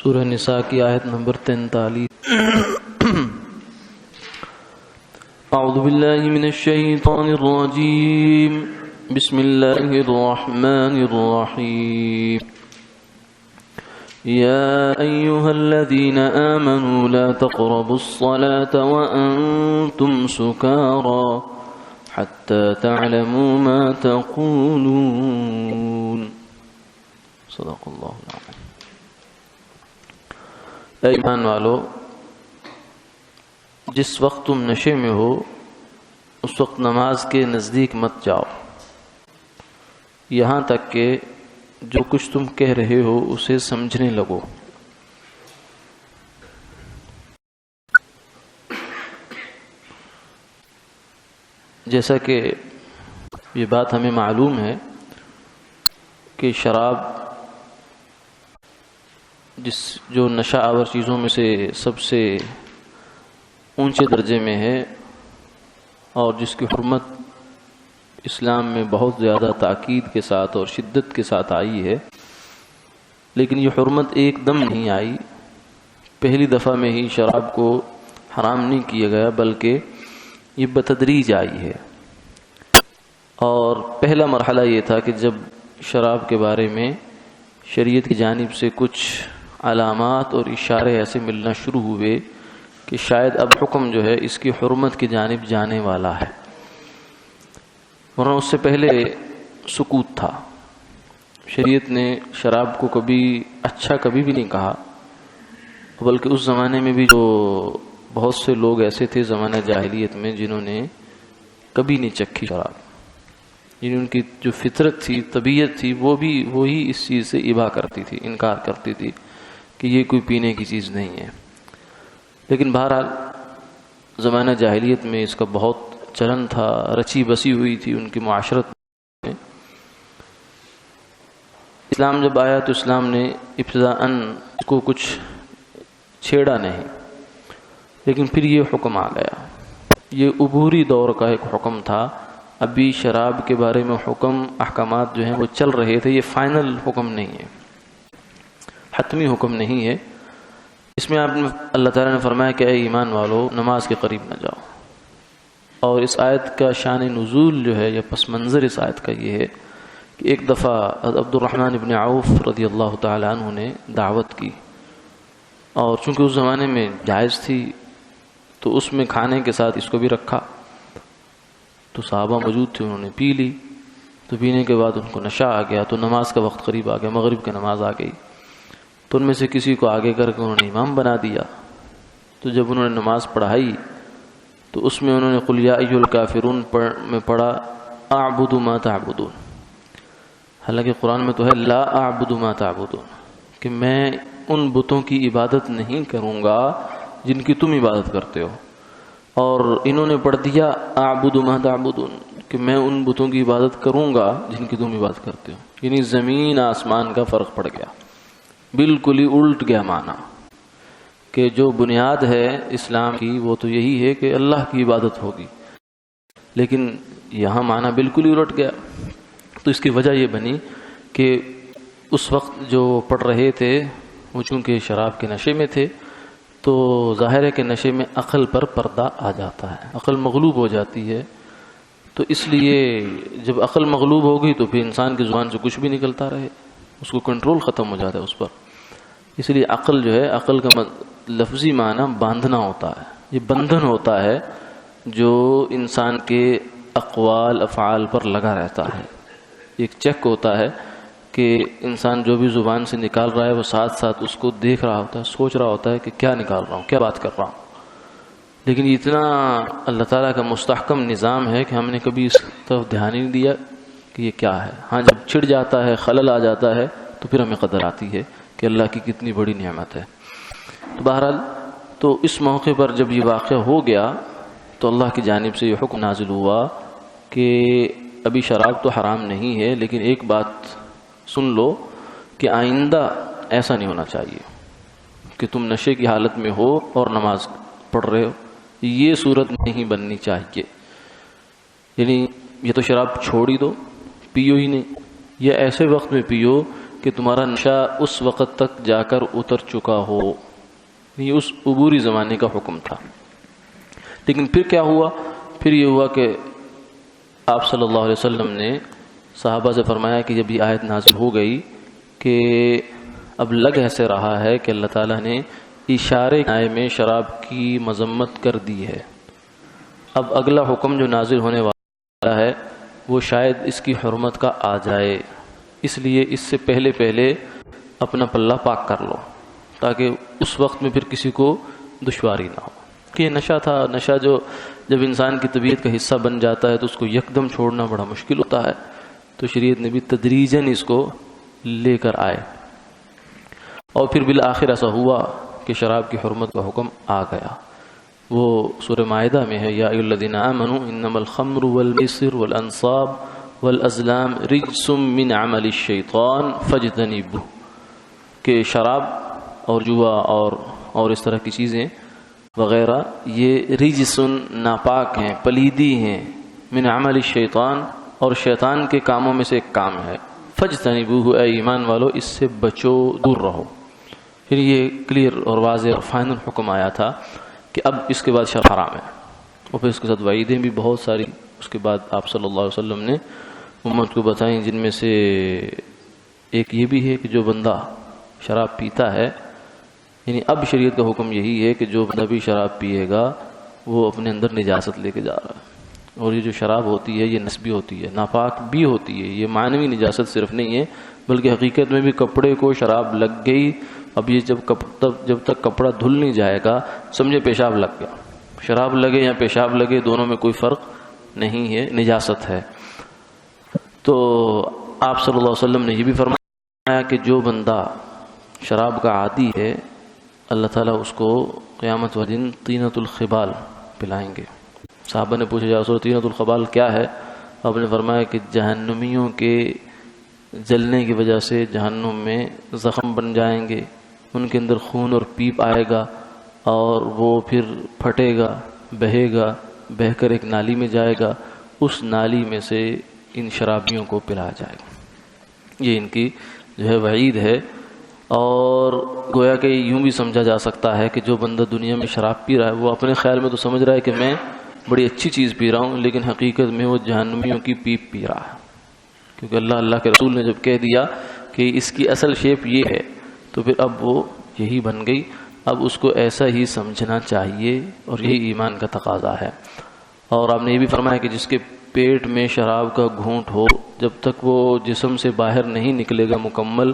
سورہ نساء کی آیت نمبر 43۔ اعوذ باللہ من الشیطان الرجیم، بسم اللہ الرحمن الرحیم۔ یا ایہا الذین آمنوا لا تقربوا الصلاة وانتم سکارى حتی تعلموا ما تقولون۔ صدق اللہ العظیم۔ اے ایمان والو، جس وقت تم نشے میں ہو اس وقت نماز کے نزدیک مت جاؤ، یہاں تک کہ جو کچھ تم کہہ رہے ہو اسے سمجھنے لگو۔ جیسا کہ یہ بات ہمیں معلوم ہے کہ شراب جو نشہ آور چیزوں میں سے سب سے اونچے درجے میں ہے اور جس کی حرمت اسلام میں بہت زیادہ تاکید کے ساتھ اور شدت کے ساتھ آئی ہے، لیکن یہ حرمت ایک دم نہیں آئی۔ پہلی دفعہ میں ہی شراب کو حرام نہیں کیا گیا، بلکہ یہ بتدریج آئی ہے۔ اور پہلا مرحلہ یہ تھا کہ جب شراب کے بارے میں شریعت کی جانب سے کچھ علامات اور اشارے ایسے ملنا شروع ہوئے کہ شاید اب حکم جو ہے اس کی حرمت کی جانب جانے والا ہے، ورنہ اس سے پہلے سکوت تھا۔ شریعت نے شراب کو کبھی بھی نہیں کہا، بلکہ اس زمانے میں بھی جو بہت سے لوگ ایسے تھے زمانہ جاہلیت میں جنہوں نے کبھی نہیں چکھی شراب، یعنی ان کی جو فطرت تھی، طبیعت تھی، وہی اس چیز سے ابا کرتی تھی، انکار کرتی تھی کہ یہ کوئی پینے کی چیز نہیں ہے۔ لیکن بہرحال زمانہ جاہلیت میں اس کا بہت چلن تھا، رچی بسی ہوئی تھی ان کی معاشرت میں۔ اسلام جب آیا تو اسلام نے ابتداءً اس کو کچھ چھیڑا نہیں، لیکن پھر یہ حکم آ گیا۔ یہ عبوری دور کا ایک حکم تھا، ابھی شراب کے بارے میں احکامات جو ہیں وہ چل رہے تھے۔ یہ فائنل حکم نہیں ہے، حتمی حکم نہیں ہے۔ اس میں اللہ تعالیٰ نے فرمایا کہ اے ایمان والو، نماز کے قریب نہ جاؤ۔ اور اس آیت کا شان نزول جو ہے یا پس منظر اس آیت کا یہ ہے کہ ایک دفعہ عبد الرحمن ابن عوف رضی اللہ تعالیٰ عنہ نے دعوت کی، اور چونکہ اس زمانے میں جائز تھی تو اس میں کھانے کے ساتھ اس کو بھی رکھا، تو صحابہ موجود تھے، انہوں نے پی لی۔ تو پینے کے بعد ان کو نشہ آ گیا، تو نماز کا وقت قریب آ گیا، مغرب کی نماز آ گئی، تو ان میں سے کسی کو آگے کر کے انہوں نے امام بنا دیا۔ تو جب انہوں نے نماز پڑھائی تو اس میں انہوں نے قل یا ایھا الکافرون میں پڑھا اعبد ما تعبدون، حالانکہ قرآن میں تو ہے لا اعبد ما تعبدون، کہ میں ان بتوں کی عبادت نہیں کروں گا جن کی تم عبادت کرتے ہو، اور انہوں نے پڑھ دیا اعبد ما تعبدون کہ میں ان بتوں کی عبادت کروں گا جن کی تم عبادت کرتے ہو، یعنی زمین آسمان کا فرق پڑ گیا، بالکل ہی الٹ گیا معنی، کہ جو بنیاد ہے اسلام کی وہ تو یہی ہے کہ اللہ کی عبادت ہوگی، لیکن یہاں معنی بالکل ہی الٹ گیا۔ تو اس کی وجہ یہ بنی کہ اس وقت جو پڑھ رہے تھے وہ چونکہ شراب کے نشے میں تھے، تو ظاہر ہے کہ نشے میں عقل پر پردہ آ جاتا ہے، عقل مغلوب ہو جاتی ہے، تو اس لیے جب عقل مغلوب ہوگی تو پھر انسان کی زبان سے کچھ بھی نکلتا رہے، اس کو کنٹرول ختم ہو جاتا ہے اس پر۔ اس لیے عقل جو ہے، عقل کا لفظی معنی باندھنا ہوتا ہے، یہ بندھن ہوتا ہے جو انسان کے اقوال افعال پر لگا رہتا ہے۔ ایک چیک ہوتا ہے کہ انسان جو بھی زبان سے نکال رہا ہے وہ ساتھ ساتھ اس کو دیکھ رہا ہوتا ہے، سوچ رہا ہوتا ہے کہ کیا نکال رہا ہوں، کیا بات کر رہا ہوں۔ لیکن اتنا اللہ تعالیٰ کا مستحکم نظام ہے کہ ہم نے کبھی اس طرف دھیان ہی نہیں دیا کہ یہ کیا ہے۔ ہاں، جب چھڑ جاتا ہے، خلل آ جاتا ہے، تو پھر ہمیں قدر آتی ہے کہ اللہ کی کتنی بڑی نعمت ہے۔ تو بہرحال تو اس موقع پر جب یہ واقعہ ہو گیا تو اللہ کی جانب سے یہ حکم نازل ہوا کہ ابھی شراب تو حرام نہیں ہے، لیکن ایک بات سن لو کہ آئندہ ایسا نہیں ہونا چاہیے کہ تم نشے کی حالت میں ہو اور نماز پڑھ رہے ہو، یہ صورت نہیں بننی چاہیے۔ یعنی یہ تو شراب چھوڑ ہی دو، پیو ہی نہیں، یا ایسے وقت میں پیو کہ تمہارا نشہ اس وقت تک جا کر اتر چکا ہو. یہ اس عبوری زمانے کا حکم تھا. لیکن پھر کیا ہوا؟ پھر یہ ہوا کہ آپ صلی اللہ علیہ وسلم نے صحابہ سے فرمایا کہ جب یہ آیت نازل ہو گئی کہ اب لگ ایسے رہا ہے کہ اللہ تعالیٰ نے اشارے میں شراب کی مذمت کر دی ہے، اب اگلا حکم جو نازل ہونے والا ہے وہ شاید اس کی حرمت کا آ جائے، اس لیے اس سے پہلے اپنا پلہ پاک کر لو تاکہ اس وقت میں پھر کسی کو دشواری نہ ہو. کہ یہ نشہ تھا، نشہ جو جب انسان کی طبیعت کا حصہ بن جاتا ہے تو اس کو یکدم چھوڑنا بڑا مشکل ہوتا ہے، تو شریعت نے بھی تدریجاً اس کو لے کر آئے. اور پھر بالآخر ایسا ہوا کہ شراب کی حرمت کا حکم آ گیا. وہ سورہ مائدہ میں ہے، یا ایھا الذین آمنوا انما الخمر والمیسر والانصاب والازلام رجس من عمل الشیطان فاجتنبوہ، کہ شراب اور جوا اور اس طرح کی چیزیں وغیرہ یہ رجسن ناپاک ہیں، پلیدی ہیں، من عمل الشیطان اور شیطان کے کاموں میں سے ایک کام ہے. فاجتنبوہ، اے ایمان والو اس سے بچو، دور رہو. پھر یہ کلیئر اور واضح اور فائنل حکم آیا تھا کہ اب اس کے بعد شراب حرام ہے، اور پھر اس کے ساتھ وعیدیں بھی بہت ساری اس کے بعد آپ صلی اللہ علیہ وسلم نے امت کو بتائیں، جن میں سے ایک یہ بھی ہے کہ جو بندہ شراب پیتا ہے، یعنی اب شریعت کا حکم یہی ہے کہ جو بندہ بھی شراب پیے گا وہ اپنے اندر نجاست لے کے جا رہا ہے. اور یہ جو شراب ہوتی ہے یہ نسبی ہوتی ہے، ناپاک بھی ہوتی ہے. یہ معنوی نجاست صرف نہیں ہے بلکہ حقیقت میں بھی کپڑے کو شراب لگ گئی. اب یہ جب تک کپڑا دھل نہیں جائے گا سمجھے پیشاب لگ گیا. شراب لگے یا پیشاب لگے دونوں میں کوئی فرق نہیں ہے، نجاست ہے. تو آپ صلی اللہ علیہ وسلم نے یہ بھی فرمایا کہ جو بندہ شراب کا عادی ہے اللہ تعالیٰ اس کو قیامت والے دن طینۃ الخبال پلائیں گے. صحابہ نے پوچھا یا رسول اللہ طینۃ الخبال کیا ہے؟ آپ نے فرمایا کہ جہنمیوں کے جلنے کی وجہ سے جہنم میں زخم بن جائیں گے، ان کے اندر خون اور پیپ آئے گا اور وہ پھر پھٹے گا، بہے گا، بہہ کر ایک نالی میں جائے گا، اس نالی میں سے ان شرابیوں کو پلایا جائے گا. یہ ان کی جو ہے وعید ہے. اور گویا کہ یوں بھی سمجھا جا سکتا ہے کہ جو بندہ دنیا میں شراب پی رہا ہے وہ اپنے خیال میں تو سمجھ رہا ہے کہ میں بڑی اچھی چیز پی رہا ہوں، لیکن حقیقت میں وہ جہنمیوں کی پیپ پی رہا ہے. کیونکہ اللہ کے رسول نے جب کہہ دیا کہ اس کی اصل شیپ یہ ہے تو پھر اب وہ یہی بن گئی. اب اس کو ایسا ہی سمجھنا چاہیے اور یہی ایمان کا تقاضا ہے. اور آپ نے یہ بھی فرمایا کہ جس کے پیٹ میں شراب کا گھونٹ ہو جب تک وہ جسم سے باہر نہیں نکلے گا مکمل،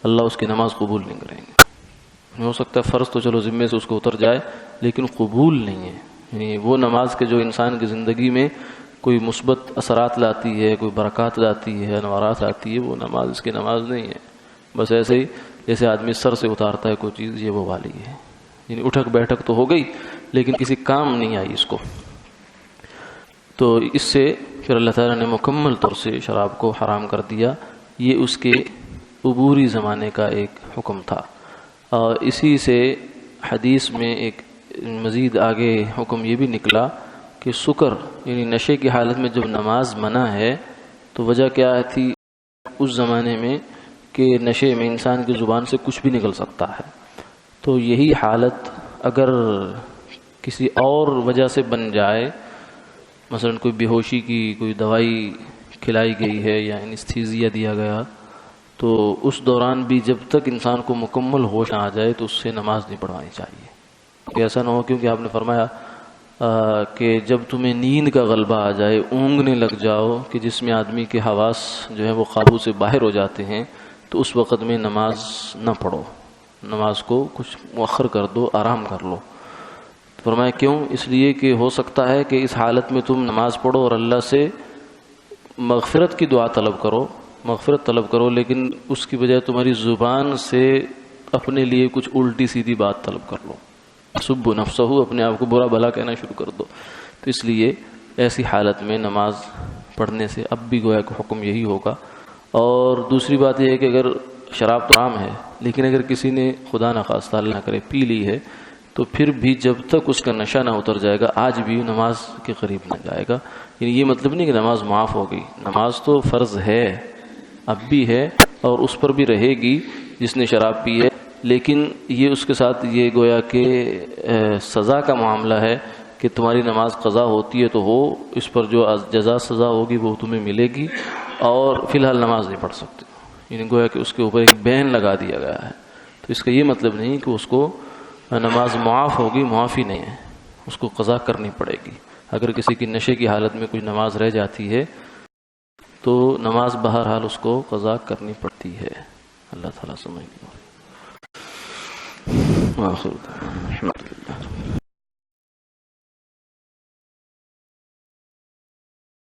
اللہ اس کی نماز قبول نہیں کریں گے. ہو سکتا ہے فرض تو چلو ذمے سے اس کو اتر جائے لیکن قبول نہیں ہے. یعنی وہ نماز کے جو انسان کی زندگی میں کوئی مثبت اثرات لاتی ہے، کوئی برکات لاتی ہے، انوارات لاتی ہے، وہ نماز اس کی نماز نہیں ہے. بس ایسے ہی جیسے آدمی سر سے اتارتا ہے کوئی چیز، یہ وہ والی ہے. یعنی اٹھک بیٹھک تو ہو گئی لیکن کسی کام نہیں آئی اس کو. تو اس سے پھر اللہ تعالیٰ نے مکمل طور سے شراب کو حرام کر دیا. یہ اس کے عبوری زمانے کا ایک حکم تھا. اور اسی سے حدیث میں ایک مزید آگے حکم یہ بھی نکلا کہ سکر یعنی نشے کی حالت میں جب نماز منع ہے تو وجہ کیا تھی اس زمانے میں کہ نشے میں انسان کی زبان سے کچھ بھی نکل سکتا ہے. تو یہی حالت اگر کسی اور وجہ سے بن جائے، مثلا کوئی بے ہوشی کی کوئی دوائی کھلائی گئی ہے یا انستھیزیا دیا گیا، تو اس دوران بھی جب تک انسان کو مکمل ہوش آ جائے تو اس سے نماز نہیں پڑھوانی چاہیے. کہ ایسا نہ ہو، کیونکہ آپ نے فرمایا کہ جب تمہیں نیند کا غلبہ آ جائے، اونگنے لگ جاؤ کہ جس میں آدمی کے حواس جو ہے وہ قابو سے باہر ہو جاتے ہیں، تو اس وقت میں نماز نہ پڑھو، نماز کو کچھ مؤخر کر دو، آرام کر لو. فرمایا کیوں؟ اس لیے کہ ہو سکتا ہے کہ اس حالت میں تم نماز پڑھو اور اللہ سے مغفرت کی دعا طلب کرو، مغفرت طلب کرو، لیکن اس کی بجائے تمہاری زبان سے اپنے لیے کچھ الٹی سیدھی بات طلب کر لو، سب نفسہ، اپنے آپ کو برا بھلا کہنا شروع کر دو. تو اس لیے ایسی حالت میں نماز پڑھنے سے اب بھی گویا کہ حکم یہی ہوگا. اور دوسری بات یہ ہے کہ اگر شراب تو عام ہے لیکن اگر کسی نے خدا نخواستہ اللہ نہ کرے پی لی ہے تو پھر بھی جب تک اس کا نشہ نہ اتر جائے گا آج بھی نماز کے قریب نہ جائے گا. یعنی یہ مطلب نہیں کہ نماز معاف ہو گئی، نماز تو فرض ہے، اب بھی ہے، اور اس پر بھی رہے گی جس نے شراب پی ہے، لیکن یہ اس کے ساتھ یہ گویا کہ سزا کا معاملہ ہے کہ تمہاری نماز قضا ہوتی ہے تو ہو، اس پر جو جزا سزا ہوگی وہ تمہیں ملے گی، اور فی الحال نماز نہیں پڑھ سکتے، یعنی گویا کہ اس کے اوپر ایک بین لگا دیا گیا ہے۔ تو اس کا یہ مطلب نہیں کہ اس کو نماز معاف ہوگی، معافی نہیں ہے، اس کو قضا کرنی پڑے گی۔ اگر کسی کی نشے کی حالت میں کوئی نماز رہ جاتی ہے تو نماز بہرحال اس کو قضا کرنی پڑتی ہے۔ اللہ تعالیٰ سمجھ